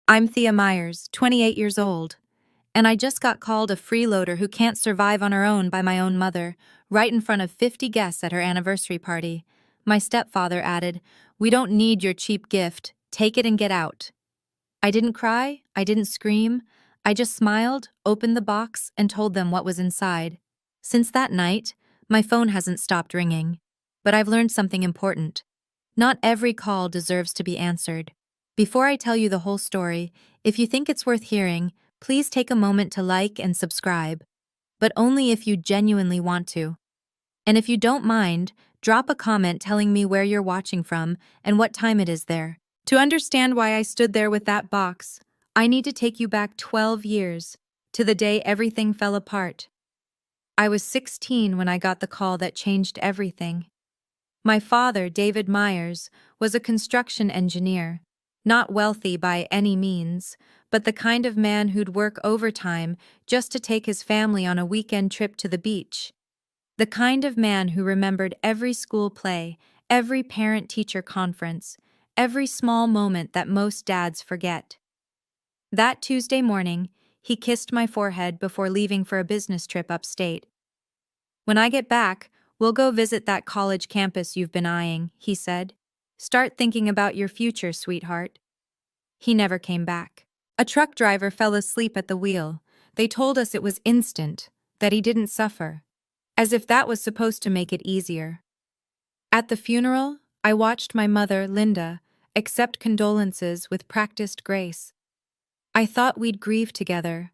I'm Thea Myers, 28 years old, and I just got called a freeloader who can't survive on her own by my own mother, right in front of 50 guests at her anniversary party. My stepfather added, "We don't need your cheap gift. Take it and get out." I didn't cry, I didn't scream. I just smiled, opened the box, and told them what was inside. Since that night, my phone hasn't stopped ringing. But I've learned something important. Not every call deserves to be answered. Before I tell you the whole story, if you think it's worth hearing, please take a moment to like and subscribe. But only if you genuinely want to. And if you don't mind, drop a comment telling me where you're watching from and what time it is there. To understand why I stood there with that box, I need to take you back 12 years, to the day everything fell apart. I was 16 when I got the call that changed everything. My father, David Myers, was a construction engineer, not wealthy by any means, but the kind of man who'd work overtime just to take his family on a weekend trip to the beach. The kind of man who remembered every school play, every parent-teacher conference, every small moment that most dads forget. That Tuesday morning, he kissed my forehead before leaving for a business trip upstate. "When I get back, we'll go visit that college campus you've been eyeing," he said. "Start thinking about your future, sweetheart." He never came back. A truck driver fell asleep at the wheel. They told us it was instant, that he didn't suffer. As if that was supposed to make it easier. At the funeral, I watched my mother, Linda, accept condolences with practiced grace. I thought we'd grieve together.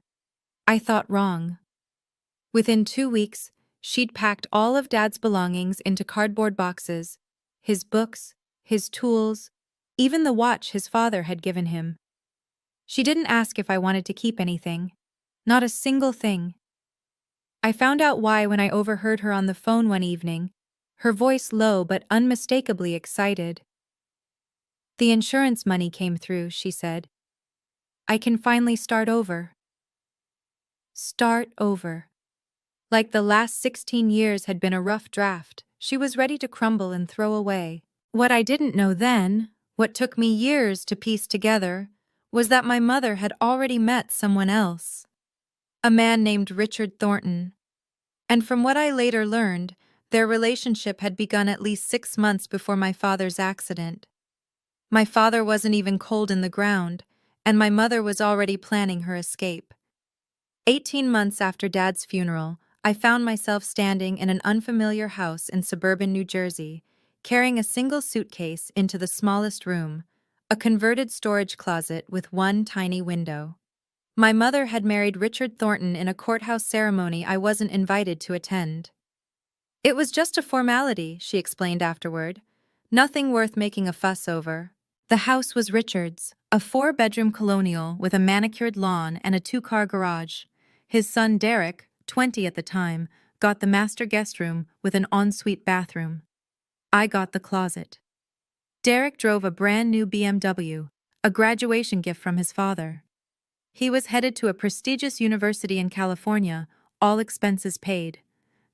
I thought wrong. Within 2 weeks, she'd packed all of Dad's belongings into cardboard boxes, his books, his tools, even the watch his father had given him. She didn't ask if I wanted to keep anything. Not a single thing. I found out why when I overheard her on the phone one evening, her voice low but unmistakably excited. "The insurance money came through," she said. "I can finally start over." Start over. Like the last 16 years had been a rough draft, she was ready to crumble and throw away. What I didn't know then, what took me years to piece together, was that my mother had already met someone else. A man named Richard Thornton. And from what I later learned, their relationship had begun at least 6 months before my father's accident. My father wasn't even cold in the ground, and my mother was already planning her escape. 18 months after Dad's funeral, I found myself standing in an unfamiliar house in suburban New Jersey, carrying a single suitcase into the smallest room, a converted storage closet with one tiny window. My mother had married Richard Thornton in a courthouse ceremony I wasn't invited to attend. "It was just a formality," she explained afterward. "Nothing worth making a fuss over." The house was Richard's, a 4-bedroom colonial with a manicured lawn and a 2-car garage. His son Derek, 20 at the time, got the master guest room with an ensuite bathroom. I got the closet. Derek drove a brand new BMW, a graduation gift from his father. He was headed to a prestigious university in California, all expenses paid.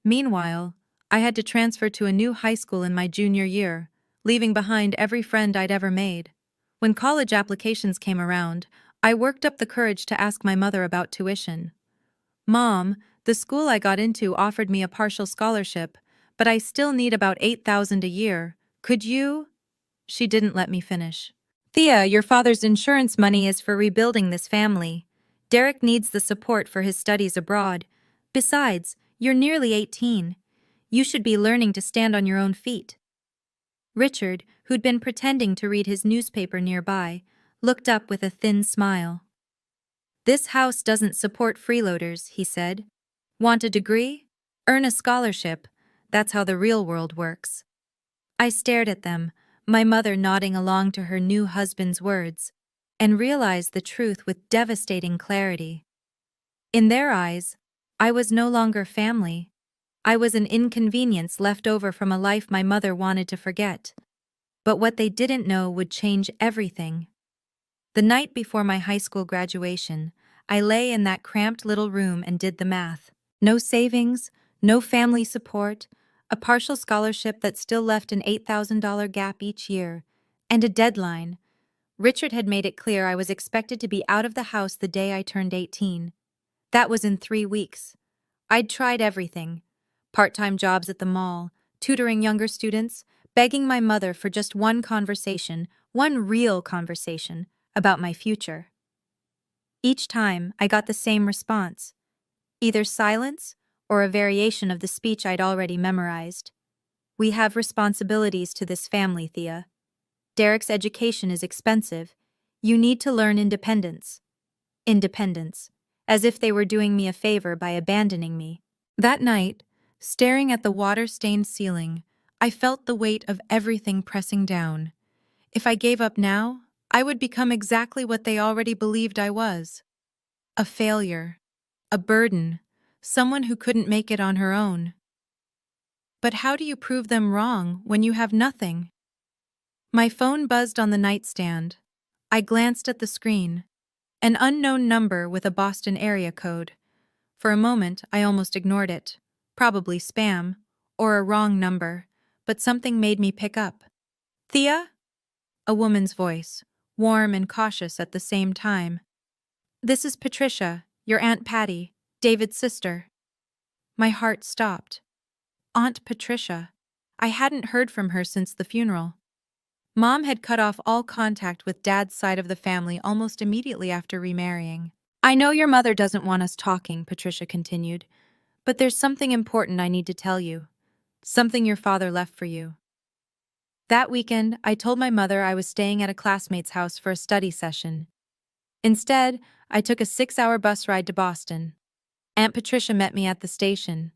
Meanwhile, I had to transfer to a new high school in my junior year, leaving behind every friend I'd ever made. When college applications came around, I worked up the courage to ask my mother about tuition. "Mom, the school I got into offered me a partial scholarship, but I still need about $8,000 a year. Could you?" She didn't let me finish. "Thea, your father's insurance money is for rebuilding this family. Derek needs the support for his studies abroad. Besides, you're nearly 18. You should be learning to stand on your own feet." Richard, who'd been pretending to read his newspaper nearby, looked up with a thin smile. "This house doesn't support freeloaders," he said. "Want a degree? Earn a scholarship. That's how the real world works." I stared at them, my mother nodding along to her new husband's words, and realized the truth with devastating clarity. In their eyes, I was no longer family. I was an inconvenience left over from a life my mother wanted to forget. But what they didn't know would change everything. The night before my high school graduation, I lay in that cramped little room and did the math. No savings, no family support, a partial scholarship that still left an $8,000 gap each year, and a deadline. Richard had made it clear I was expected to be out of the house the day I turned 18. That was in 3 weeks. I'd tried everything: part-time jobs at the mall, tutoring younger students, begging my mother for just one conversation, one real conversation, about my future. Each time, I got the same response: either silence or a variation of the speech I'd already memorized. "We have responsibilities to this family, Thea. Derek's education is expensive. You need to learn independence." Independence. As if they were doing me a favor by abandoning me. That night, staring at the water-stained ceiling, I felt the weight of everything pressing down. If I gave up now, I would become exactly what they already believed I was: a failure, a burden, someone who couldn't make it on her own. But how do you prove them wrong when you have nothing? My phone buzzed on the nightstand. I glanced at the screen. An unknown number with a Boston area code. For a moment, I almost ignored it. Probably spam, or a wrong number, but something made me pick up. "Thea?" A woman's voice, warm and cautious at the same time. "This is Patricia, your Aunt Patty, David's sister." My heart stopped. Aunt Patricia. I hadn't heard from her since the funeral. Mom had cut off all contact with Dad's side of the family almost immediately after remarrying. "I know your mother doesn't want us talking," Patricia continued, "but there's something important I need to tell you. Something your father left for you." That weekend, I told my mother I was staying at a classmate's house for a study session. Instead, I took a 6-hour bus ride to Boston. Aunt Patricia met me at the station.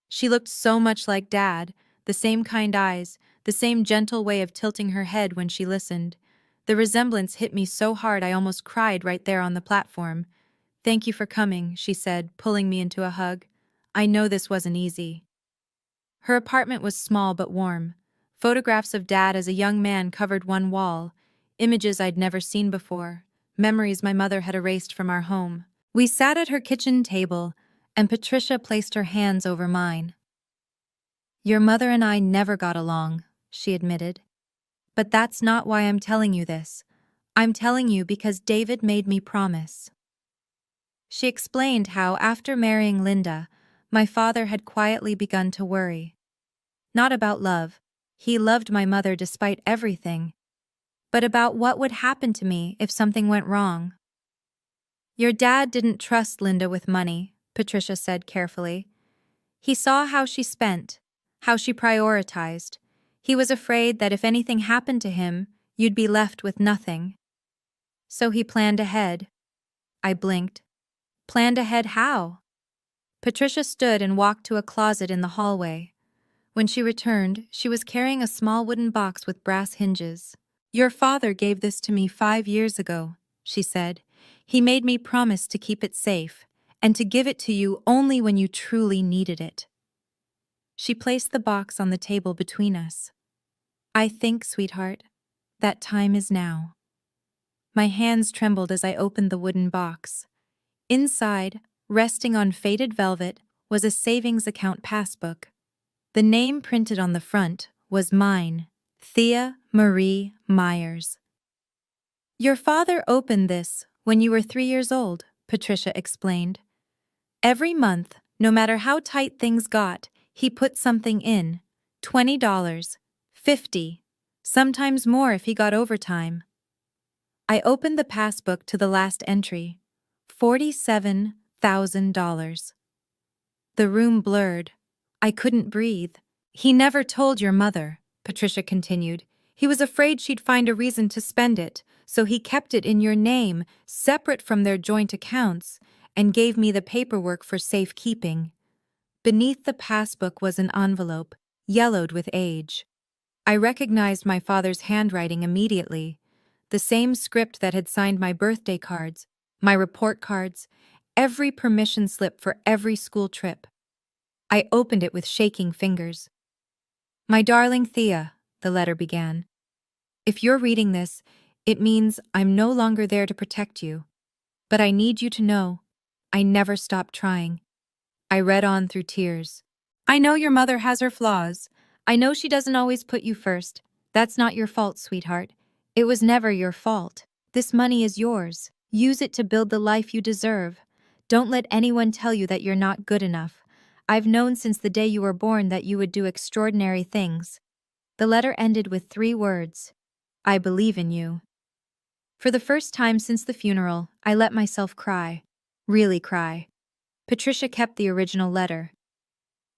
She looked so much like Dad, the same kind eyes, the same gentle way of tilting her head when she listened. The resemblance hit me so hard I almost cried right there on the platform. "Thank you for coming," she said, pulling me into a hug. "I know this wasn't easy." Her apartment was small but warm. Photographs of Dad as a young man covered one wall, images I'd never seen before, memories my mother had erased from our home. We sat at her kitchen table, and Patricia placed her hands over mine. "Your mother and I never got along," she admitted. "But that's not why I'm telling you this. I'm telling you because David made me promise." She explained how, after marrying Linda, my father had quietly begun to worry. Not about love. He loved my mother despite everything. But about what would happen to me if something went wrong. "Your dad didn't trust Linda with money," Patricia said carefully. "He saw how she spent, how she prioritized. He was afraid that if anything happened to him, you'd be left with nothing. So he planned ahead." I blinked. "Planned ahead how?" Patricia stood and walked to a closet in the hallway. When she returned, she was carrying a small wooden box with brass hinges. "Your father gave this to me 5 years ago," she said. "He made me promise to keep it safe, and to give it to you only when you truly needed it." She placed the box on the table between us. "I think, sweetheart, that time is now." My hands trembled as I opened the wooden box. Inside, resting on faded velvet, was a savings account passbook. The name printed on the front was mine, Thea Marie Myers. "Your father opened this when you were 3 years old," Patricia explained. "Every month, no matter how tight things got, he put something in. $20, $50, sometimes more if he got overtime." I opened the passbook to the last entry, $47,000. The room blurred. I couldn't breathe. "He never told your mother," Patricia continued. "He was afraid she'd find a reason to spend it, so he kept it in your name, separate from their joint accounts, and gave me the paperwork for safekeeping." Beneath the passbook was an envelope, yellowed with age. I recognized my father's handwriting immediately, the same script that had signed my birthday cards, my report cards, every permission slip for every school trip. I opened it with shaking fingers. "My darling Thea," the letter began. "If you're reading this, it means I'm no longer there to protect you. But I need you to know, I never stopped trying." I read on through tears. "I know your mother has her flaws. I know she doesn't always put you first. That's not your fault, sweetheart. It was never your fault. This money is yours. Use it to build the life you deserve. Don't let anyone tell you that you're not good enough. I've known since the day you were born that you would do extraordinary things. The letter ended with 3 words. I believe in you. For the first time since the funeral, I let myself cry. Really cry. Patricia kept the original letter.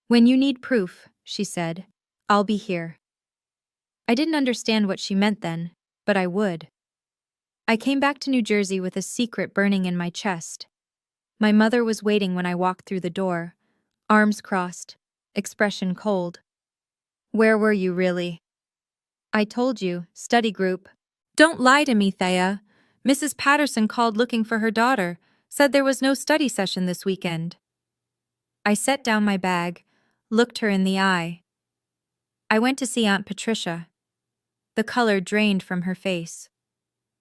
When you need proof, she said, I'll be here. I didn't understand what she meant then, but I would. I came back to New Jersey with a secret burning in my chest. My mother was waiting when I walked through the door, arms crossed, expression cold. Where were you really? I told you, study group. Don't lie to me, Thea. Mrs. Patterson called looking for her daughter, said there was no study session this weekend. I set down my bag, looked her in the eye. I went to see Aunt Patricia. The color drained from her face.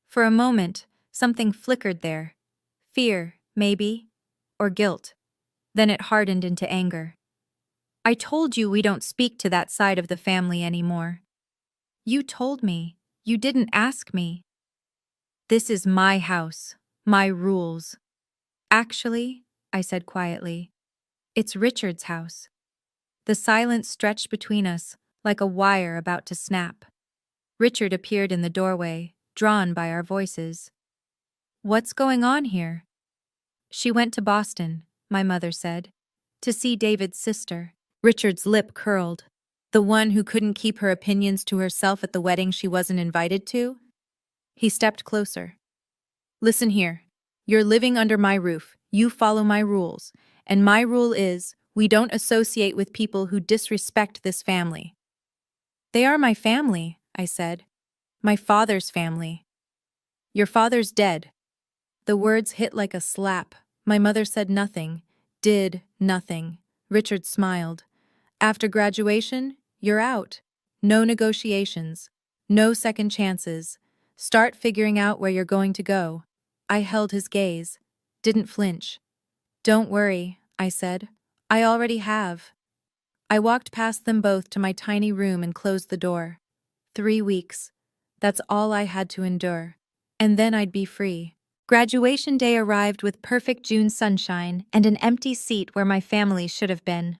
For a moment, something flickered there. Fear, maybe, or guilt. Then it hardened into anger. I told you we don't speak to that side of the family anymore. You told me. You didn't ask me. This is my house, my rules. Actually, I said quietly, it's Richard's house. The silence stretched between us, like a wire about to snap. Richard appeared in the doorway, drawn by our voices. What's going on here? She went to Boston, my mother said, to see David's sister. Richard's lip curled. The one who couldn't keep her opinions to herself at the wedding she wasn't invited to? He stepped closer. Listen here. You're living under my roof. You follow my rules. And my rule is, we don't associate with people who disrespect this family. They are my family, I said. My father's family. Your father's dead. The words hit like a slap. My mother said nothing, did nothing. Richard smiled. After graduation, you're out. No negotiations. No second chances. Start figuring out where you're going to go. I held his gaze. Didn't flinch. Don't worry, I said. I already have. I walked past them both to my tiny room and closed the door. 3 weeks. That's all I had to endure. And then I'd be free. Graduation day arrived with perfect June sunshine and an empty seat where my family should have been.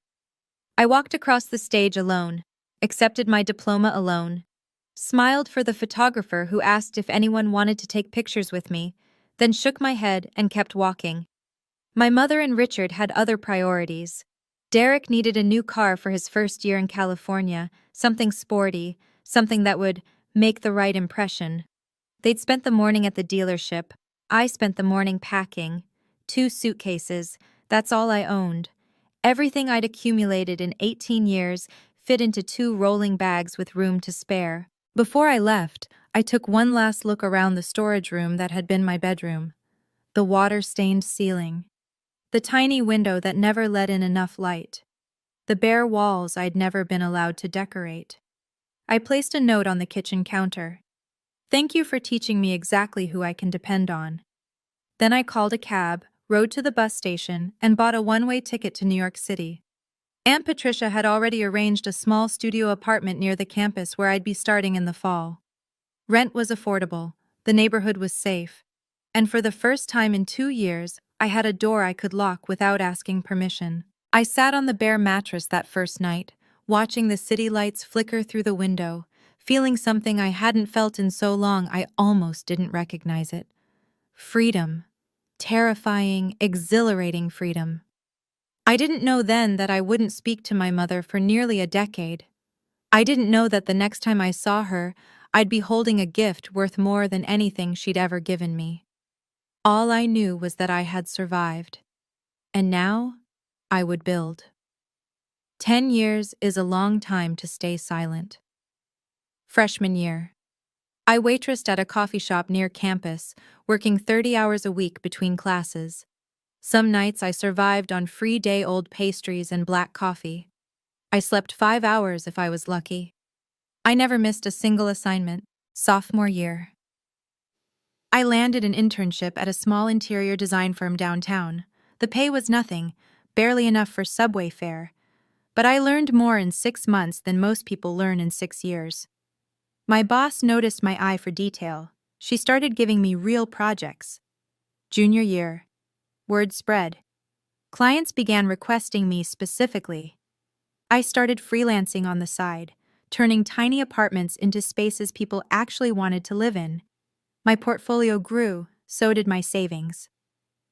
I walked across the stage alone, accepted my diploma alone, smiled for the photographer who asked if anyone wanted to take pictures with me, then shook my head and kept walking. My mother and Richard had other priorities. Derek needed a new car for his first year in California, something sporty, something that would make the right impression. They'd spent the morning at the dealership. I spent the morning packing. 2 suitcases, that's all I owned. Everything I'd accumulated in 18 years fit into 2 rolling bags with room to spare. Before I left, I took one last look around the storage room that had been my bedroom. The water-stained ceiling. The tiny window that never let in enough light. The bare walls I'd never been allowed to decorate. I placed a note on the kitchen counter. Thank you for teaching me exactly who I can depend on. Then I called a cab, rode to the bus station, and bought a one-way ticket to New York City. Aunt Patricia had already arranged a small studio apartment near the campus where I'd be starting in the fall. Rent was affordable, the neighborhood was safe, and for the first time in 2 years, I had a door I could lock without asking permission. I sat on the bare mattress that first night, watching the city lights flicker through the window, feeling something I hadn't felt in so long I almost didn't recognize it. Freedom. Terrifying, exhilarating freedom. I didn't know then that I wouldn't speak to my mother for nearly a decade. I didn't know that the next time I saw her, I'd be holding a gift worth more than anything she'd ever given me. All I knew was that I had survived. And now, I would build. 10 years is a long time to stay silent. Freshman year. I waitressed at a coffee shop near campus, working 30 hours a week between classes. Some nights I survived on free day-old pastries and black coffee. I slept 5 hours if I was lucky. I never missed a single assignment. Sophomore year. I landed an internship at a small interior design firm downtown. The pay was nothing, barely enough for subway fare. But I learned more in 6 months than most people learn in 6 years. My boss noticed my eye for detail. She started giving me real projects. Junior year. Word spread. Clients began requesting me specifically. I started freelancing on the side, turning tiny apartments into spaces people actually wanted to live in. My portfolio grew, so did my savings.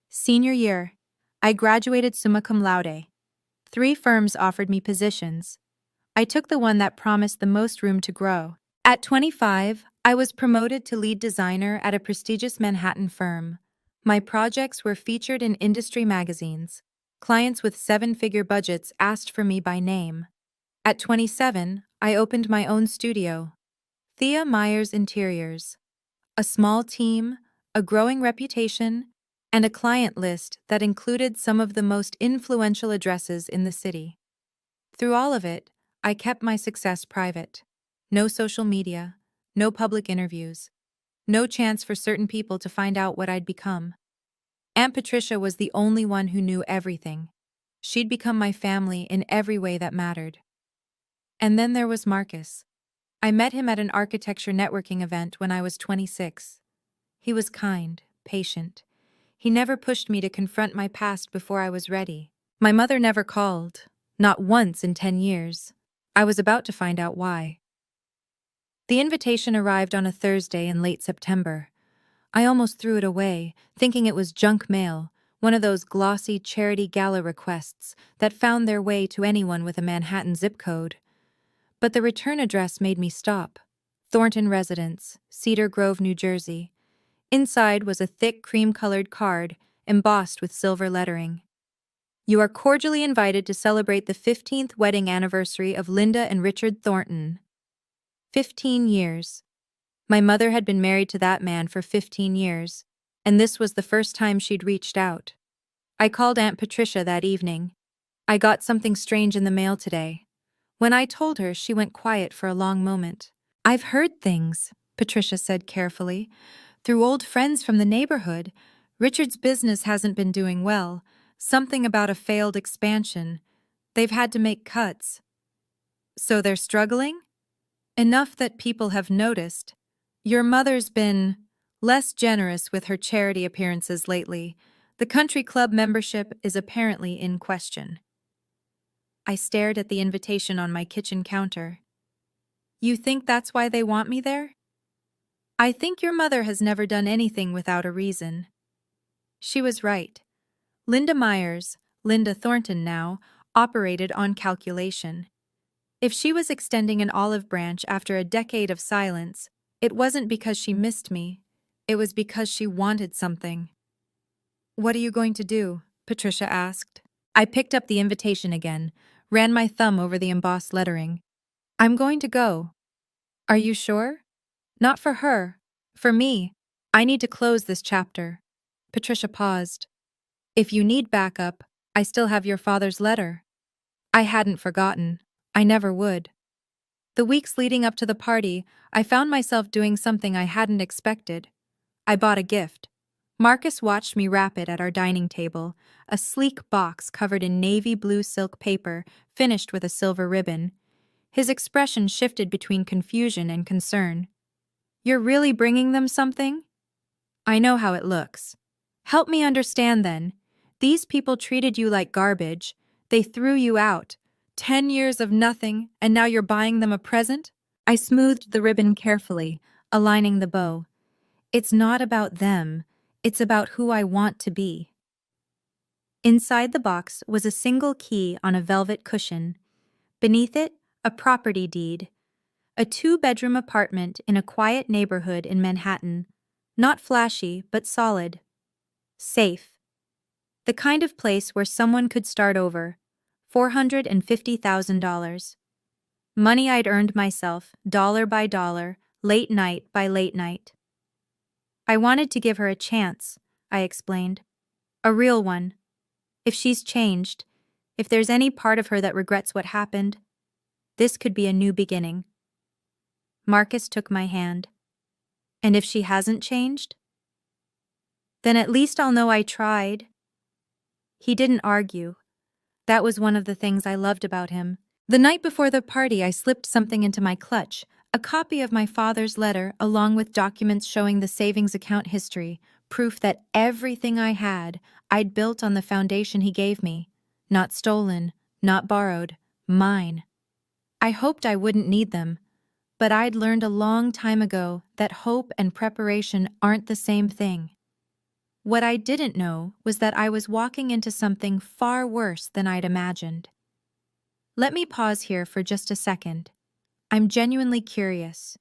Senior year. I graduated summa cum laude. 3 firms offered me positions. I took the one that promised the most room to grow. At 25, I was promoted to lead designer at a prestigious Manhattan firm. My projects were featured in industry magazines. Clients with 7-figure budgets asked for me by name. At 27, I opened my own studio, Thea Myers Interiors. A small team, a growing reputation, and a client list that included some of the most influential addresses in the city. Through all of it, I kept my success private. No social media, no public interviews, no chance for certain people to find out what I'd become. Aunt Patricia was the only one who knew everything. She'd become my family in every way that mattered. And then there was Marcus. I met him at an architecture networking event when I was 26. He was kind, patient. He never pushed me to confront my past before I was ready. My mother never called, not once in 10 years. I was about to find out why. The invitation arrived on a Thursday in late September. I almost threw it away, thinking it was junk mail, one of those glossy charity gala requests that found their way to anyone with a Manhattan zip code. But the return address made me stop. Thornton Residence, Cedar Grove, New Jersey. Inside was a thick cream-colored card, embossed with silver lettering. You are cordially invited to celebrate the 15th wedding anniversary of Linda and Richard Thornton. 15 years. My mother had been married to that man for 15 years, and this was the first time she'd reached out. I called Aunt Patricia that evening. I got something strange in the mail today. When I told her, she went quiet for a long moment. I've heard things, Patricia said carefully. Through old friends from the neighborhood, Richard's business hasn't been doing well. Something about a failed expansion. They've had to make cuts. So they're struggling? Enough that people have noticed. Your mother's been less generous with her charity appearances lately. The country club membership is apparently in question. I stared at the invitation on my kitchen counter. You think that's why they want me there? I think your mother has never done anything without a reason. She was right. Linda Myers, Linda Thornton now, operated on calculation. If she was extending an olive branch after a decade of silence, it wasn't because she missed me. It was because she wanted something. What are you going to do? Patricia asked. I picked up the invitation again, ran my thumb over the embossed lettering. I'm going to go. Are you sure? Not for her. For me. I need to close this chapter. Patricia paused. If you need backup, I still have your father's letter. I hadn't forgotten. I never would. The weeks leading up to the party, I found myself doing something I hadn't expected. I bought a gift. Marcus watched me wrap it at our dining table, a sleek box covered in navy blue silk paper, finished with a silver ribbon. His expression shifted between confusion and concern. You're really bringing them something? I know how it looks. Help me understand then. These people treated you like garbage. They threw you out. 10 years of nothing, and now you're buying them a present? I smoothed the ribbon carefully, aligning the bow. It's not about them. It's about who I want to be. Inside the box was a single key on a velvet cushion. Beneath it, a property deed. A 2-bedroom apartment in a quiet neighborhood in Manhattan. Not flashy, but solid. Safe. The kind of place where someone could start over. $450,000. Money I'd earned myself, dollar by dollar, late night by late night. I wanted to give her a chance, I explained. A real one. If she's changed, if there's any part of her that regrets what happened, this could be a new beginning. Marcus took my hand. And if she hasn't changed? Then at least I'll know I tried. He didn't argue. That was one of the things I loved about him. The night before the party, I slipped something into my clutch, A copy of my father's letter, along with documents showing the savings account history, proof that everything I had, I'd built on the foundation he gave me. Not stolen, not borrowed, mine. I hoped I wouldn't need them, but I'd learned a long time ago that hope and preparation aren't the same thing. What I didn't know was that I was walking into something far worse than I'd imagined. Let me pause here for just a second. I'm genuinely curious.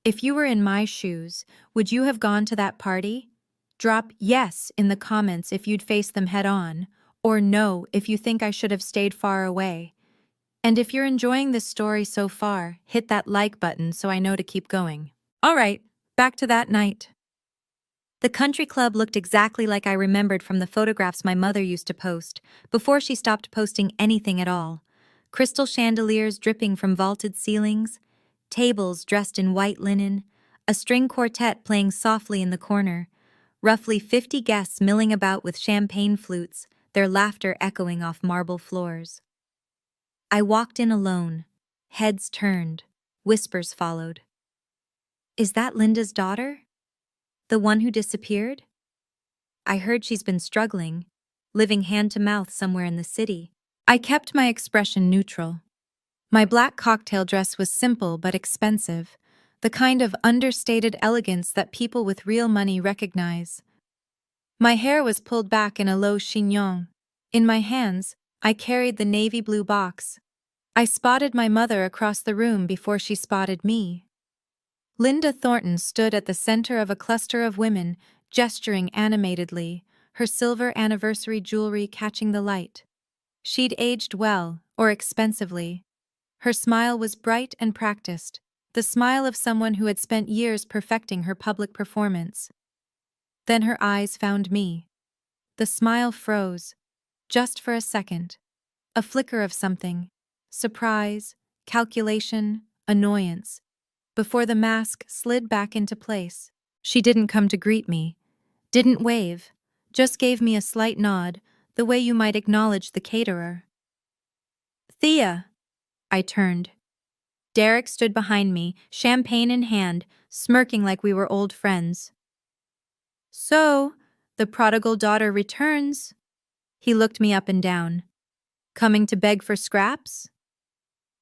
If you were in my shoes, would you have gone to that party? Drop yes in the comments if you'd face them head on, or no if you think I should have stayed far away. And if you're enjoying this story so far, hit that like button so I know to keep going. All right, back to that night. The country club looked exactly like I remembered from the photographs my mother used to post, before she stopped posting anything at all. Crystal chandeliers dripping from vaulted ceilings, tables dressed in white linen, a string quartet playing softly in the corner, roughly 50 guests milling about with champagne flutes, their laughter echoing off marble floors. I walked in alone, heads turned, whispers followed. Is that Linda's daughter? The one who disappeared? I heard she's been struggling, living hand to mouth somewhere in the city. I kept my expression neutral. My black cocktail dress was simple but expensive, the kind of understated elegance that people with real money recognize. My hair was pulled back in a low chignon. In my hands, I carried the navy blue box. I spotted my mother across the room before she spotted me. Linda Thornton stood at the center of a cluster of women, gesturing animatedly, her silver anniversary jewelry catching the light. She'd aged well, or expensively. Her smile was bright and practiced, the smile of someone who had spent years perfecting her public performance. Then her eyes found me. The smile froze, just for a second. A flicker of something, surprise, calculation, annoyance, before the mask slid back into place. She didn't come to greet me, didn't wave, just gave me a slight nod, the way you might acknowledge the caterer. Thea! I turned. Derek stood behind me, champagne in hand, smirking like we were old friends. So, the prodigal daughter returns. He looked me up and down. Coming to beg for scraps?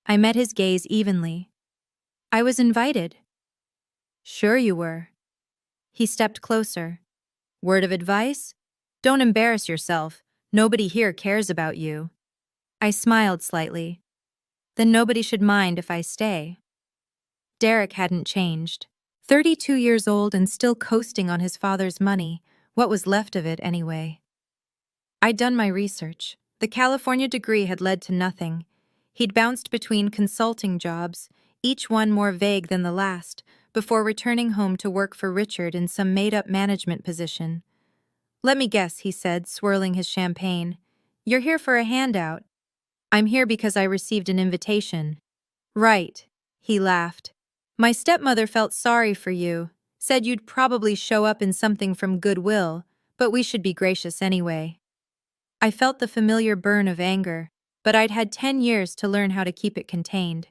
I met his gaze evenly. I was invited. Sure you were. He stepped closer. Word of advice? Don't embarrass yourself. Nobody here cares about you. I smiled slightly. Then nobody should mind if I stay. Derek hadn't changed. 32 years old and still coasting on his father's money, what was left of it anyway. I'd done my research. The California degree had led to nothing. He'd bounced between consulting jobs, each one more vague than the last, before returning home to work for Richard in some made-up management position. Let me guess, he said, swirling his champagne. You're here for a handout. I'm here because I received an invitation. Right, he laughed. My stepmother felt sorry for you, said you'd probably show up in something from Goodwill, but we should be gracious anyway. I felt the familiar burn of anger, but I'd had 10 years to learn how to keep it contained.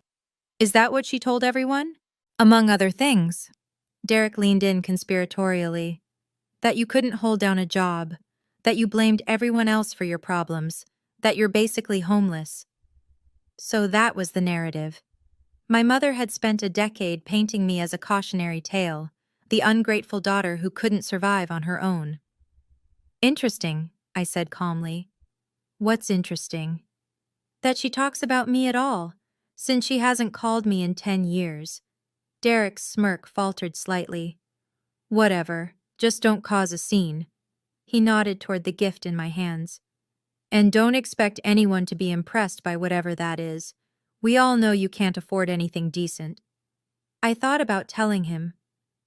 Is that what she told everyone? Among other things. Derek leaned in conspiratorially. That you couldn't hold down a job, that you blamed everyone else for your problems, that you're basically homeless. So that was the narrative. My mother had spent a decade painting me as a cautionary tale, the ungrateful daughter who couldn't survive on her own. Interesting, I said calmly. What's interesting? That she talks about me at all, since she hasn't called me in 10 years. Derek's smirk faltered slightly. Whatever, just don't cause a scene. He nodded toward the gift in my hands. And don't expect anyone to be impressed by whatever that is. We all know you can't afford anything decent. I thought about telling him,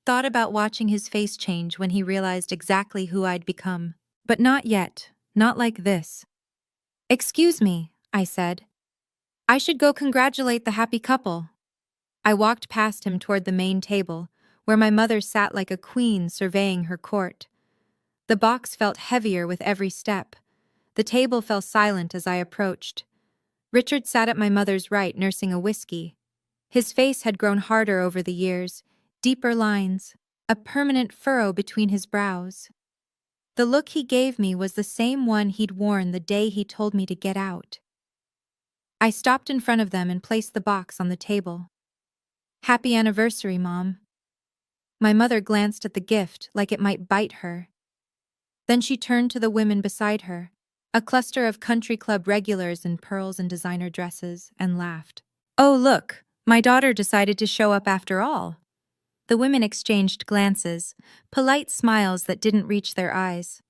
thought about watching his face change when he realized exactly who I'd become. But not yet, not like this. Excuse me, I said. I should go congratulate the happy couple. I walked past him toward the main table, where my mother sat like a queen surveying her court. The box felt heavier with every step. The table fell silent as I approached. Richard sat at my mother's right nursing a whiskey. His face had grown harder over the years, deeper lines, a permanent furrow between his brows. The look he gave me was the same one he'd worn the day he told me to get out. I stopped in front of them and placed the box on the table. "Happy anniversary, Mom." My mother glanced at the gift like it might bite her. Then she turned to the women beside her, a cluster of country club regulars in pearls and designer dresses, and laughed. "Oh, look, my daughter decided to show up after all." The women exchanged glances, polite smiles that didn't reach their eyes.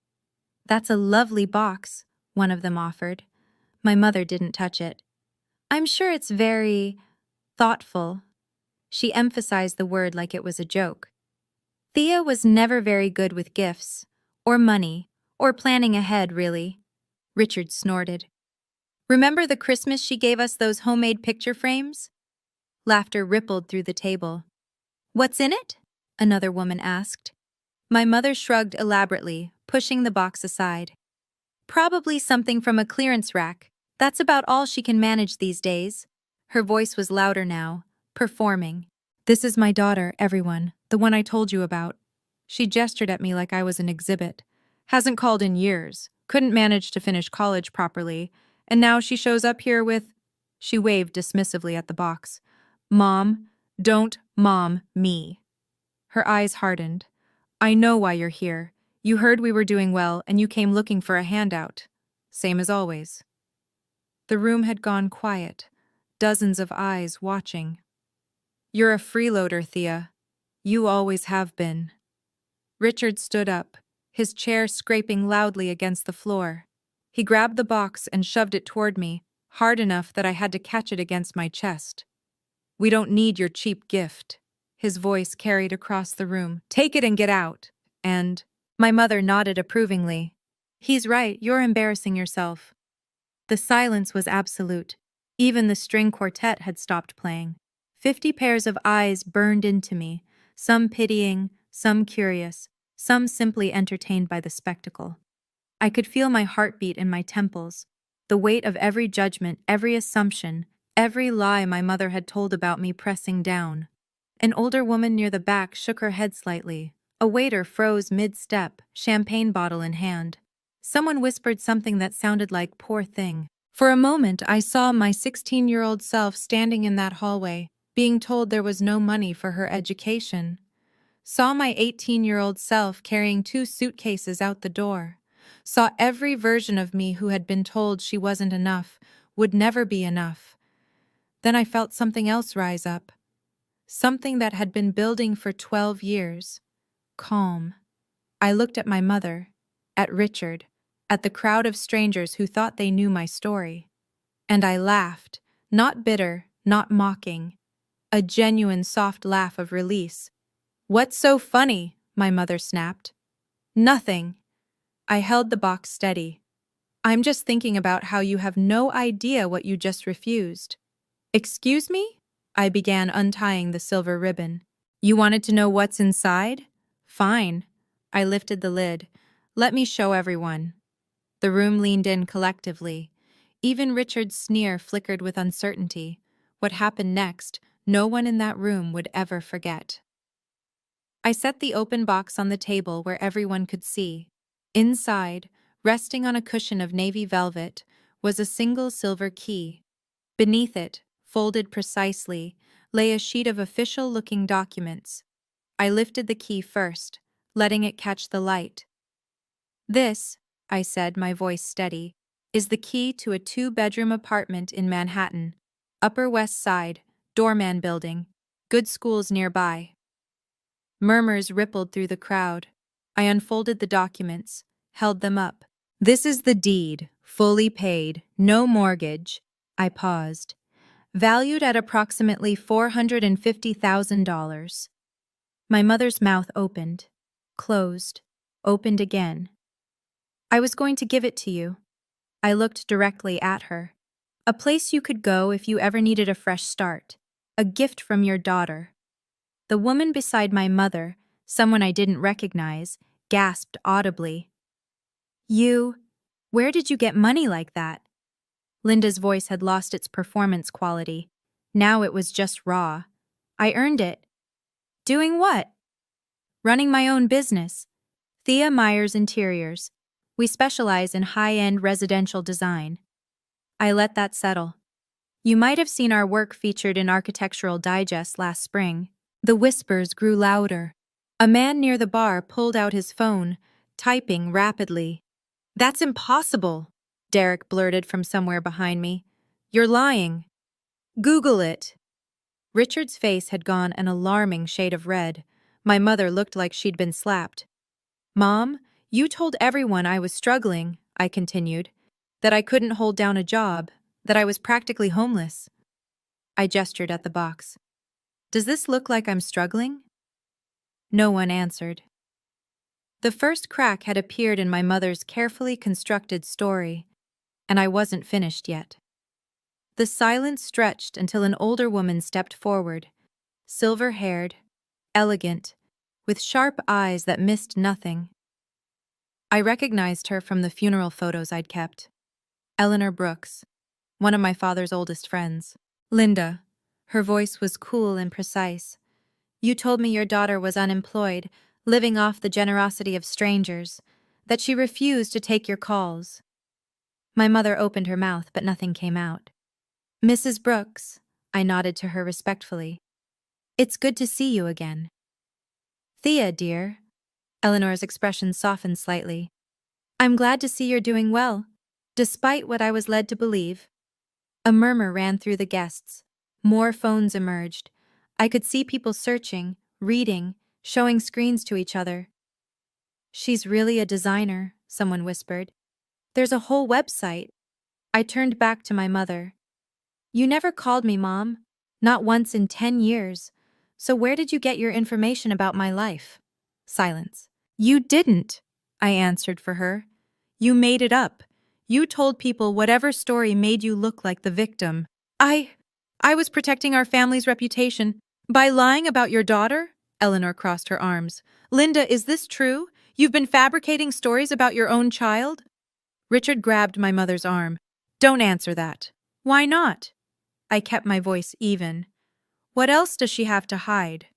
"That's a lovely box," one of them offered. My mother didn't touch it. "I'm sure it's very thoughtful." She emphasized the word like it was a joke. Thea was never very good with gifts, or money, or planning ahead, really. Richard snorted. "Remember the Christmas she gave us those homemade picture frames?" Laughter rippled through the table. "What's in it?" another woman asked. My mother shrugged elaborately, pushing the box aside. "Probably something from a clearance rack. That's about all she can manage these days." Her voice was louder now, performing. "This is my daughter, everyone, the one I told you about." She gestured at me like I was an exhibit. "Hasn't called in years, couldn't manage to finish college properly, and now she shows up here with—" She waved dismissively at the box. "Mom, don't mom me." Her eyes hardened. "I know why you're here. You heard we were doing well and you came looking for a handout. Same as always." The room had gone quiet, dozens of eyes watching. "You're a freeloader, Thea. You always have been." Richard stood up, his chair scraping loudly against the floor. He grabbed the box and shoved it toward me, hard enough that I had to catch it against my chest. "We don't need your cheap gift." His voice carried across the room. "Take it and get out." And my mother nodded approvingly. "He's right, you're embarrassing yourself." The silence was absolute. Even the string quartet had stopped playing. 50 pairs of eyes burned into me, some pitying, some curious, some simply entertained by the spectacle. I could feel my heartbeat in my temples, the weight of every judgment, every assumption, every lie my mother had told about me pressing down. An older woman near the back shook her head slightly. A waiter froze mid-step, champagne bottle in hand. Someone whispered something that sounded like "poor thing." For a moment, I saw my 16-year-old self standing in that hallway, being told there was no money for her education. Saw my 18-year-old self carrying 2 suitcases out the door. Saw every version of me who had been told she wasn't enough, would never be enough. Then I felt something else rise up. Something that had been building for 12 years. Calm. I looked at my mother, at Richard, at the crowd of strangers who thought they knew my story. And I laughed, not bitter, not mocking. A genuine soft laugh of release. "What's so funny?" my mother snapped. "Nothing." I held the box steady. "I'm just thinking about how you have no idea what you just refused." "Excuse me?" I began untying the silver ribbon. "You wanted to know what's inside? Fine." I lifted the lid. "Let me show everyone." The room leaned in collectively. Even Richard's sneer flickered with uncertainty. What happened next, no one in that room would ever forget. I set the open box on the table where everyone could see. Inside, resting on a cushion of navy velvet, was a single silver key. Beneath it, folded precisely, lay a sheet of official-looking documents. I lifted the key first, letting it catch the light. "This," I said, my voice steady, "is the key to a 2-bedroom apartment in Manhattan. Upper West Side, doorman building, good schools nearby." Murmurs rippled through the crowd. I unfolded the documents, held them up. "This is the deed, fully paid, no mortgage." I paused. "Valued at approximately $450,000. My mother's mouth opened, closed, opened again. "I was going to give it to you." I looked directly at her. "A place you could go if you ever needed a fresh start. A gift from your daughter." The woman beside my mother, someone I didn't recognize, gasped audibly. Where did you get money like that?" Linda's voice had lost its performance quality. Now it was just raw. I earned it. Doing what? Running my own business. Thea Myers Interiors. We specialize in high-end residential design. I let that settle. You might have seen our work featured in Architectural Digest last spring. The whispers grew louder. A man near the bar pulled out his phone, typing rapidly. "That's impossible," Derek blurted from somewhere behind me. "You're lying." "Google it." Richard's face had gone an alarming shade of red. My mother looked like she'd been slapped. "Mom, you told everyone I was struggling," I continued, "that I couldn't hold down a job, that I was practically homeless." I gestured at the box. "Does this look like I'm struggling?" No one answered. The first crack had appeared in my mother's carefully constructed story, and I wasn't finished yet. The silence stretched until an older woman stepped forward, silver-haired, elegant, with sharp eyes that missed nothing. I recognized her from the funeral photos I'd kept. Eleanor Brooks, one of my father's oldest friends. "Linda," her voice was cool and precise, "you told me your daughter was unemployed, living off the generosity of strangers, that she refused to take your calls." My mother opened her mouth, but nothing came out. "Mrs. Brooks," I nodded to her respectfully. "It's good to see you again." "Thea, dear." Eleanor's expression softened slightly. "I'm glad to see you're doing well, despite what I was led to believe." A murmur ran through the guests. More phones emerged. I could see people searching, reading, showing screens to each other. "She's really a designer," someone whispered. "There's a whole website." I turned back to my mother. "You never called me, Mom. Not once in 10 years. So where did you get your information about my life?" Silence. "You didn't," I answered for her. "You made it up. You told people whatever story made you look like the victim." I was protecting our family's reputation. By lying about your daughter?" Eleanor crossed her arms. "Linda, is this true? You've been fabricating stories about your own child?" Richard grabbed my mother's arm. "Don't answer that." "Why not?" I kept my voice even. "What else does she have to hide?"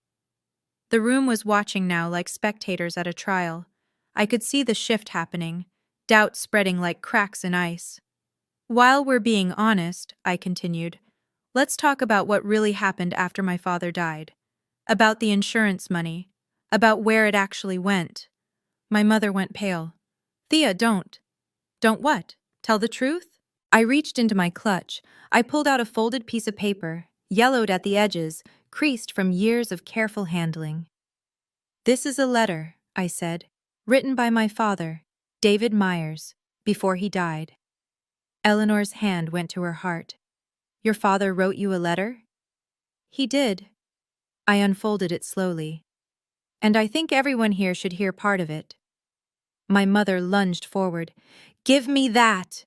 The room was watching now like spectators at a trial. I could see the shift happening, doubt spreading like cracks in ice. "While we're being honest," I continued, "let's talk about what really happened after my father died. About the insurance money. About where it actually went." My mother went pale. "Thea, don't." "Don't what? Tell the truth?" I reached into my clutch. I pulled out a folded piece of paper, yellowed at the edges, creased from years of careful handling. "This is a letter," I said, "written by my father, David Myers, before he died." Eleanor's hand went to her heart. "Your father wrote you a letter?" "He did." I unfolded it slowly. "And I think everyone here should hear part of it." My mother lunged forward. "Give me that!"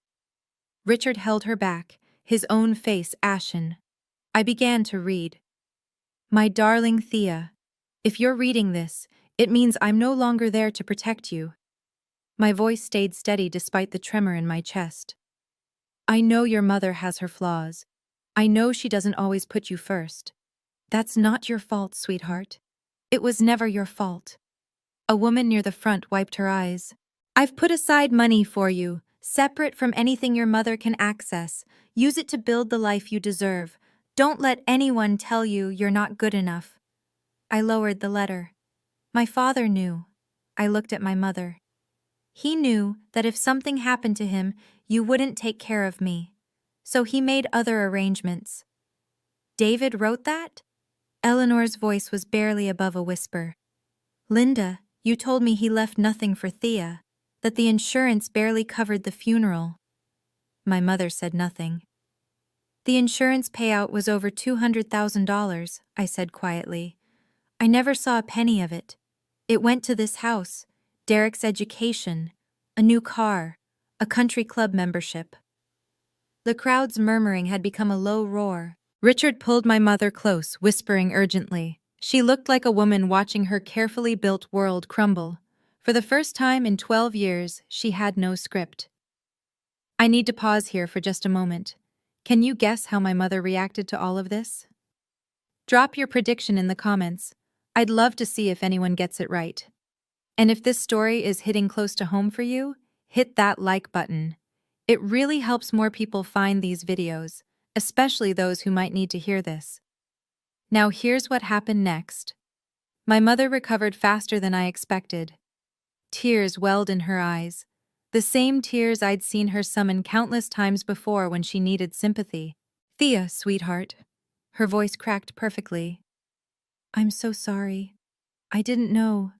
Richard held her back, his own face ashen. I began to read. "My darling Thea, if you're reading this, it means I'm no longer there to protect you." My voice stayed steady despite the tremor in my chest. "I know your mother has her flaws. I know she doesn't always put you first. That's not your fault, sweetheart. It was never your fault." A woman near the front wiped her eyes. "I've put aside money for you, separate from anything your mother can access. Use it to build the life you deserve. Don't let anyone tell you you're not good enough." I lowered the letter. My father knew. I looked at my mother. "He knew that if something happened to him, you wouldn't take care of me. So he made other arrangements." "David wrote that?" Eleanor's voice was barely above a whisper. "Linda, you told me he left nothing for Thea, that the insurance barely covered the funeral." My mother said nothing. "The insurance payout was over $200,000, I said quietly. "I never saw a penny of it. It went to this house, Derek's education, a new car, a country club membership." The crowd's murmuring had become a low roar. Richard pulled my mother close, whispering urgently. She looked like a woman watching her carefully built world crumble. For the first time in 12 years, she had no script. "I need to pause here for just a moment. Can you guess how my mother reacted to all of this? Drop your prediction in the comments. I'd love to see if anyone gets it right. And if this story is hitting close to home for you, hit that like button. It really helps more people find these videos, especially those who might need to hear this. Now here's what happened next. My mother recovered faster than I expected. Tears welled in her eyes. The same tears I'd seen her summon countless times before when she needed sympathy. "Thea, sweetheart." Her voice cracked perfectly. "I'm so sorry. I didn't know.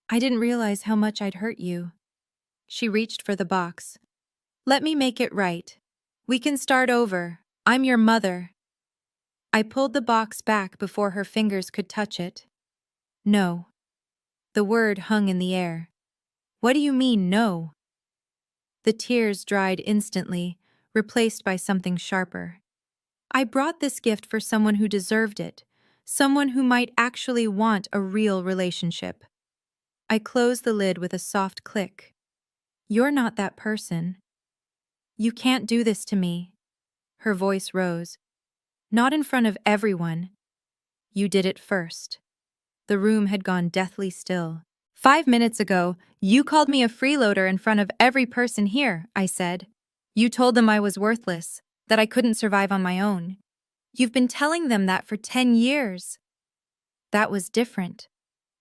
I didn't realize how much I'd hurt you." She reached for the box. "Let me make it right. We can start over. I'm your mother." I pulled the box back before her fingers could touch it. "No." The word hung in the air. "What do you mean, no?" The tears dried instantly, replaced by something sharper. "I brought this gift for someone who deserved it, someone who might actually want a real relationship." I closed the lid with a soft click. "You're not that person. You can't do this to me." Her voice rose. "Not in front of everyone. You did it first." The room had gone deathly still. "5 minutes ago, you called me a freeloader in front of every person here," I said. "You told them I was worthless, that I couldn't survive on my own. You've been telling them that for 10 years. That was different."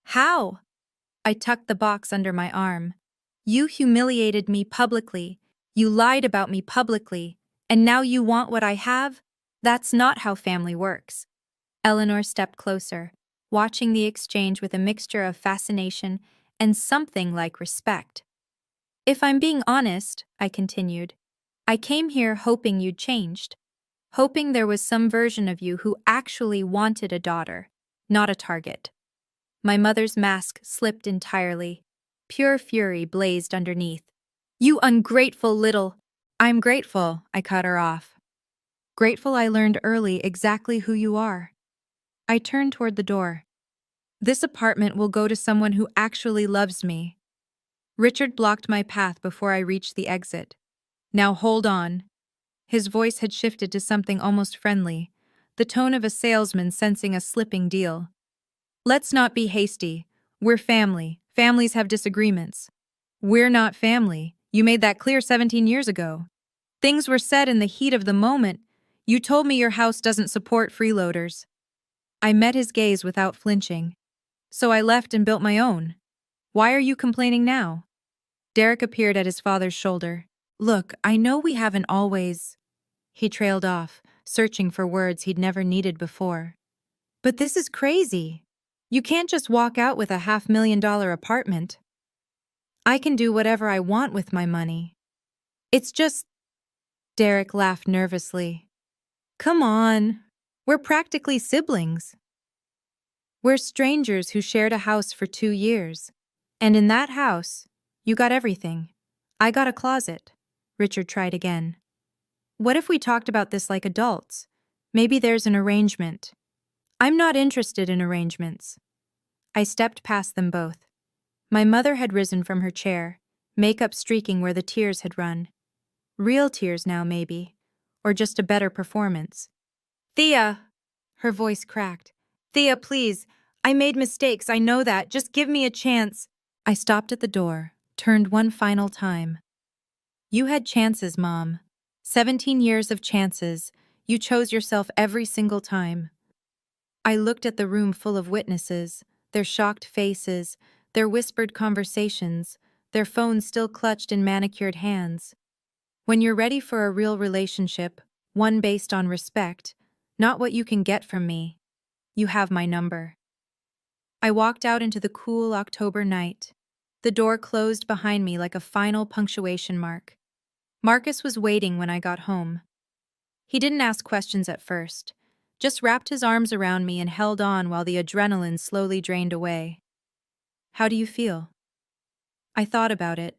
"How?" I tucked the box under my arm. "You humiliated me publicly. You lied about me publicly. And now you want what I have? That's not how family works." Eleanor stepped closer, watching the exchange with a mixture of fascination and something like respect. "If I'm being honest," I continued, "I came here hoping you'd changed. Hoping there was some version of you who actually wanted a daughter, not a target." My mother's mask slipped entirely. Pure fury blazed underneath. "You ungrateful little—" "I'm grateful," I cut her off. "Grateful I learned early exactly who you are." I turned toward the door. "This apartment will go to someone who actually loves me." Richard blocked my path before I reached the exit. "Now hold on." His voice had shifted to something almost friendly, the tone of a salesman sensing a slipping deal. "Let's not be hasty. We're family. Families have disagreements." "We're not family. You made that clear 17 years ago. Things were said in the heat of the moment. You told me your house doesn't support freeloaders." I met his gaze without flinching. "So I left and built my own. Why are you complaining now?" Derek appeared at his father's shoulder. "Look, I know we haven't always—" He trailed off, searching for words he'd never needed before. "But this is crazy. You can't just walk out with a $500,000 apartment." "I can do whatever I want with my money. It's just—" Derek laughed nervously. "Come on. We're practically siblings. We're strangers who shared a house for 2 years. And in that house, you got everything. I got a closet." Richard tried again. "What if we talked about this like adults? Maybe there's an arrangement." "I'm not interested in arrangements." I stepped past them both. My mother had risen from her chair, makeup streaking where the tears had run. Real tears now, maybe. Or just a better performance. "Thea!" Her voice cracked. "Thea, please. I made mistakes, I know that. Just give me a chance." I stopped at the door, turned one final time. "You had chances, Mom. 17 years of chances. You chose yourself every single time." I looked at the room full of witnesses, their shocked faces, their whispered conversations, their phones still clutched in manicured hands. When you're ready for a real relationship, one based on respect, not what you can get from me, you have my number. I walked out into the cool October night. The door closed behind me like a final punctuation mark. Marcus was waiting when I got home. He didn't ask questions at first, just wrapped his arms around me and held on while the adrenaline slowly drained away. "How do you feel?" I thought about it,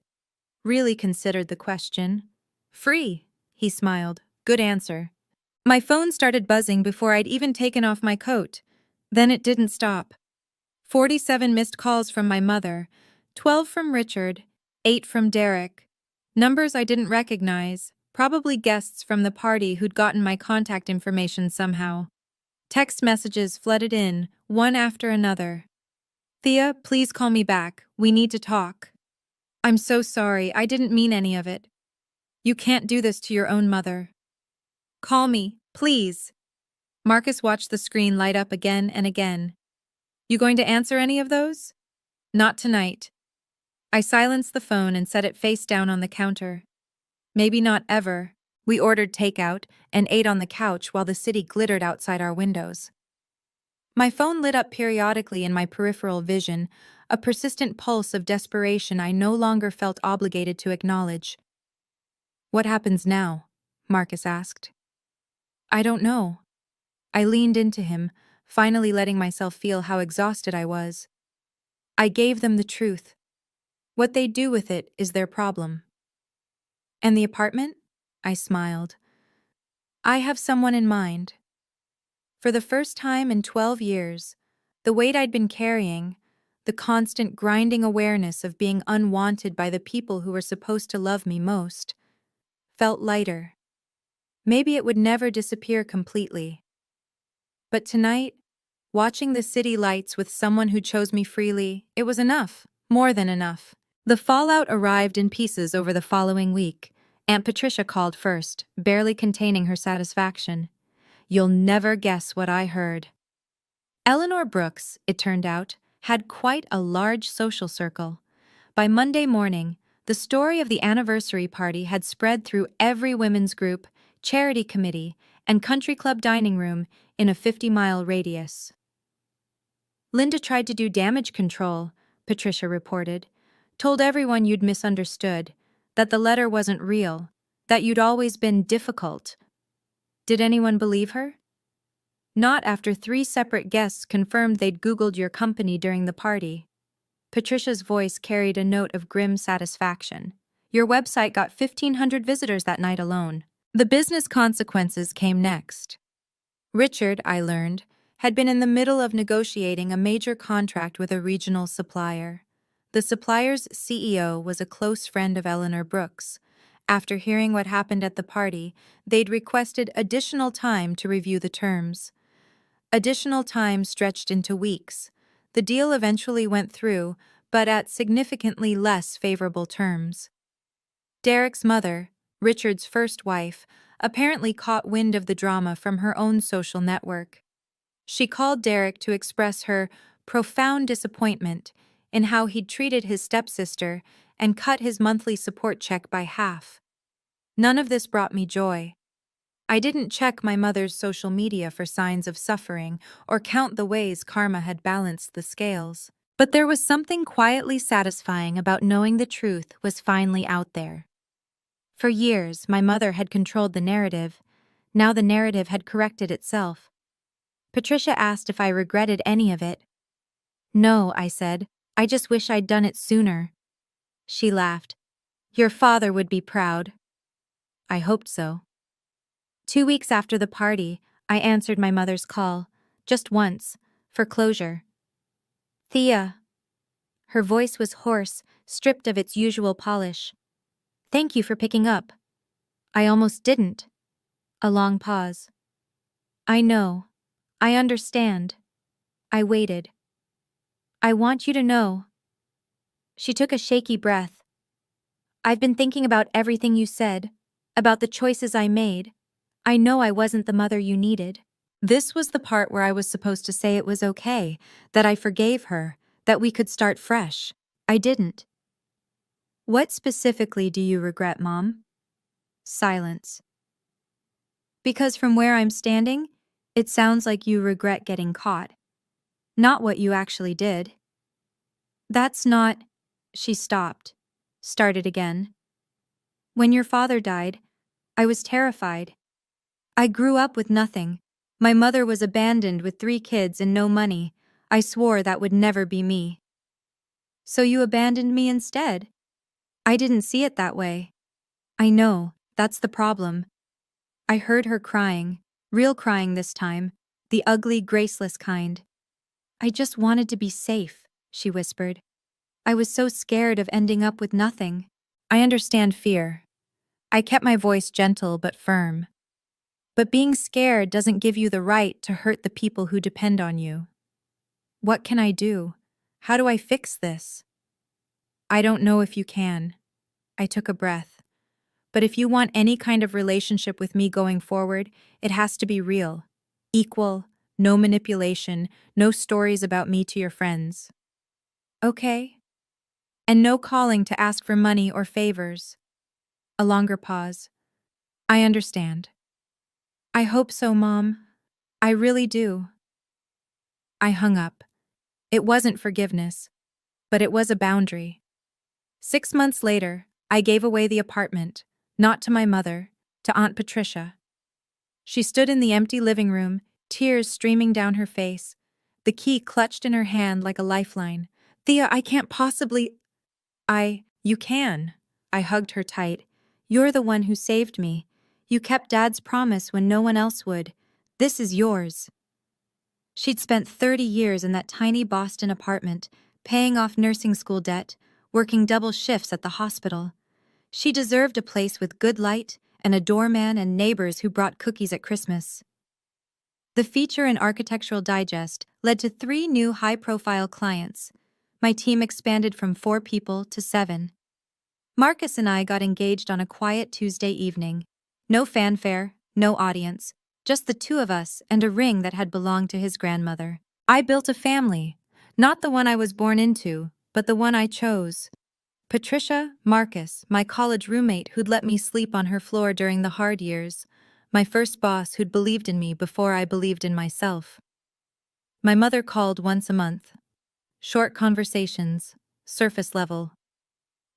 really considered the question. "Free," he smiled. "Good answer." My phone started buzzing before I'd even taken off my coat. Then it didn't stop. 47 missed calls from my mother, 12 from Richard, 8 from Derek. Numbers I didn't recognize, Probably guests from the party who'd gotten my contact information somehow. Text messages flooded in, one after another. Thea, please call me back. We need to talk. I'm so sorry. I didn't mean any of it. You can't do this to your own mother. Call me, please. Marcus watched the screen light up again and again. You going to answer any of those? Not tonight. I silenced the phone and set it face down on the counter. Maybe not ever. We ordered takeout and ate on the couch while the city glittered outside our windows. My phone lit up periodically in my peripheral vision, a persistent pulse of desperation I no longer felt obligated to acknowledge. What happens now? Marcus asked. I don't know. I leaned into him, finally letting myself feel how exhausted I was. I gave them the truth. What they do with it is their problem. And the apartment? I smiled. I have someone in mind. For the first time in 12 years, the weight I'd been carrying, the constant grinding awareness of being unwanted by the people who were supposed to love me most, felt lighter. Maybe it would never disappear completely. But tonight, watching the city lights with someone who chose me freely, it was enough, more than enough. The fallout arrived in pieces over the following week. Aunt Patricia called first, barely containing her satisfaction. You'll never guess what I heard. Eleanor Brooks, it turned out, had quite a large social circle. By Monday morning, the story of the anniversary party had spread through every women's group, charity committee, and country club dining room in a 50-mile radius. Linda tried to do damage control, Patricia reported. Told everyone you'd misunderstood, that the letter wasn't real, that you'd always been difficult. Did anyone believe her? Not after 3 separate guests confirmed they'd Googled your company during the party. Patricia's voice carried a note of grim satisfaction. Your website got 1,500 visitors that night alone. The business consequences came next. Richard, I learned, had been in the middle of negotiating a major contract with a regional supplier. The supplier's CEO was a close friend of Eleanor Brooks. After hearing what happened at the party, they'd requested additional time to review the terms. Additional time stretched into weeks. The deal eventually went through, but at significantly less favorable terms. Derek's mother, Richard's first wife, apparently caught wind of the drama from her own social network. She called Derek to express her profound disappointment in how he'd treated his stepsister and cut his monthly support check by half. None of this brought me joy. I didn't check my mother's social media for signs of suffering or count the ways karma had balanced the scales. But there was something quietly satisfying about knowing the truth was finally out there. For years, my mother had controlled the narrative. Now the narrative had corrected itself. Patricia asked if I regretted any of it. No, I said. I just wish I'd done it sooner. She laughed. Your father would be proud. I hoped so. 2 weeks after the party, I answered my mother's call, just once, for closure. Thea. Her voice was hoarse, stripped of its usual polish. Thank you for picking up. I almost didn't. A long pause. I know. I understand. I waited. I want you to know. She took a shaky breath. I've been thinking about everything you said, about the choices I made. I know I wasn't the mother you needed. This was the part where I was supposed to say it was okay, that I forgave her, that we could start fresh. I didn't. What specifically do you regret, Mom? Silence. Because from where I'm standing, it sounds like you regret getting caught. Not what you actually did. That's not... She stopped. Started again. When your father died, I was terrified. I grew up with nothing. My mother was abandoned with 3 kids and no money. I swore that would never be me. So you abandoned me instead? I didn't see it that way. I know, that's the problem. I heard her crying, real crying this time, the ugly, graceless kind. I just wanted to be safe, she whispered. I was so scared of ending up with nothing. I understand fear. I kept my voice gentle but firm. But being scared doesn't give you the right to hurt the people who depend on you. What can I do? How do I fix this? I don't know if you can. I took a breath. But if you want any kind of relationship with me going forward, it has to be real. Equal, no manipulation, no stories about me to your friends. Okay? And no calling to ask for money or favors. A longer pause. I understand. I hope so, Mom. I really do. I hung up. It wasn't forgiveness, but it was a boundary. 6 months later, I gave away the apartment, not to my mother, to Aunt Patricia. She stood in the empty living room, tears streaming down her face, the key clutched in her hand like a lifeline. Thea, I can't possibly. You can. I hugged her tight. You're the one who saved me. You kept Dad's promise when no one else would. This is yours. She'd spent 30 years in that tiny Boston apartment, paying off nursing school debt, working double shifts at the hospital. She deserved a place with good light and a doorman and neighbors who brought cookies at Christmas. The feature in Architectural Digest led to 3 new high-profile clients. My team expanded from 4 people to 7. Marcus and I got engaged on a quiet Tuesday evening. No fanfare, no audience, just the 2 of us and a ring that had belonged to his grandmother. I built a family, not the one I was born into, but the one I chose. Patricia, Marcus, my college roommate who'd let me sleep on her floor during the hard years, my first boss who'd believed in me before I believed in myself. My mother called once a month. Short conversations, surface level.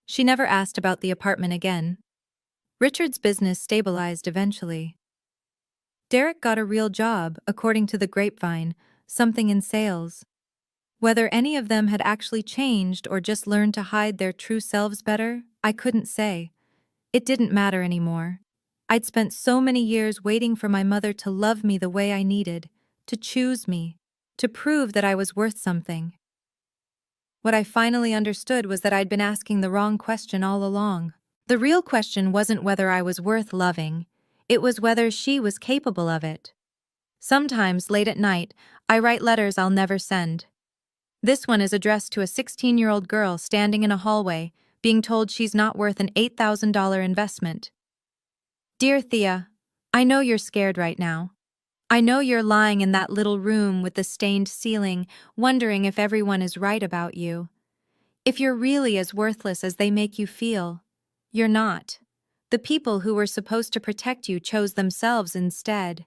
She never asked about the apartment again. Richard's business stabilized eventually. Derek got a real job, according to the grapevine, something in sales. Whether any of them had actually changed or just learned to hide their true selves better, I couldn't say. It didn't matter anymore. I'd spent so many years waiting for my mother to love me the way I needed, to choose me, to prove that I was worth something. What I finally understood was that I'd been asking the wrong question all along. The real question wasn't whether I was worth loving, it was whether she was capable of it. Sometimes, late at night, I write letters I'll never send. This one is addressed to a 16-year-old girl standing in a hallway, being told she's not worth an $8,000 investment. Dear Thea, I know you're scared right now. I know you're lying in that little room with the stained ceiling, wondering if everyone is right about you. If you're really as worthless as they make you feel, you're not. The people who were supposed to protect you chose themselves instead.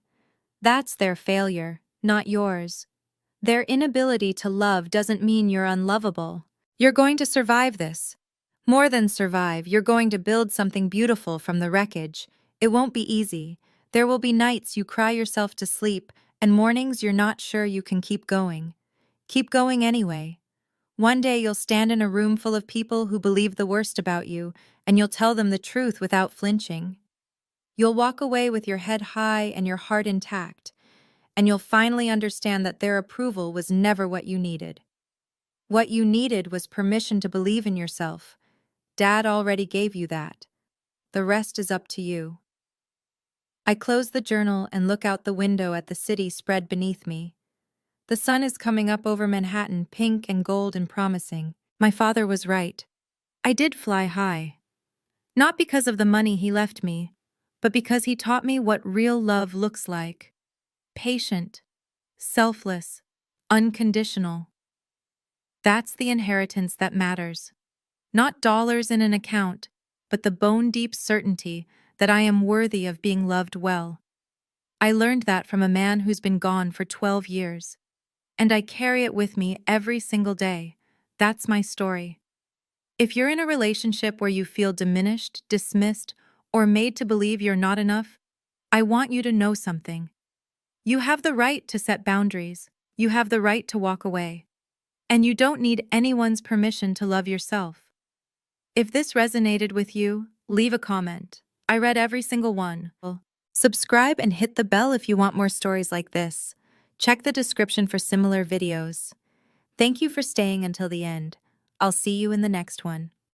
That's their failure, not yours. Their inability to love doesn't mean you're unlovable. You're going to survive this. More than survive, you're going to build something beautiful from the wreckage. It won't be easy. There will be nights you cry yourself to sleep, and mornings you're not sure you can keep going. Keep going anyway. One day you'll stand in a room full of people who believe the worst about you, and you'll tell them the truth without flinching. You'll walk away with your head high and your heart intact, and you'll finally understand that their approval was never what you needed. What you needed was permission to believe in yourself. Dad already gave you that. The rest is up to you. I close the journal and look out the window at the city spread beneath me. The sun is coming up over Manhattan, pink and gold and promising. My father was right. I did fly high. Not because of the money he left me, but because he taught me what real love looks like. Patient, selfless, unconditional. That's the inheritance that matters. Not dollars in an account, but the bone-deep certainty that I am worthy of being loved well. I learned that from a man who's been gone for 12 years. And I carry it with me every single day. That's my story. If you're in a relationship where you feel diminished, dismissed, or made to believe you're not enough, I want you to know something. You have the right to set boundaries. You have the right to walk away. And you don't need anyone's permission to love yourself. If this resonated with you, leave a comment. I read every single one. Subscribe and hit the bell if you want more stories like this. Check the description for similar videos. Thank you for staying until the end. I'll see you in the next one.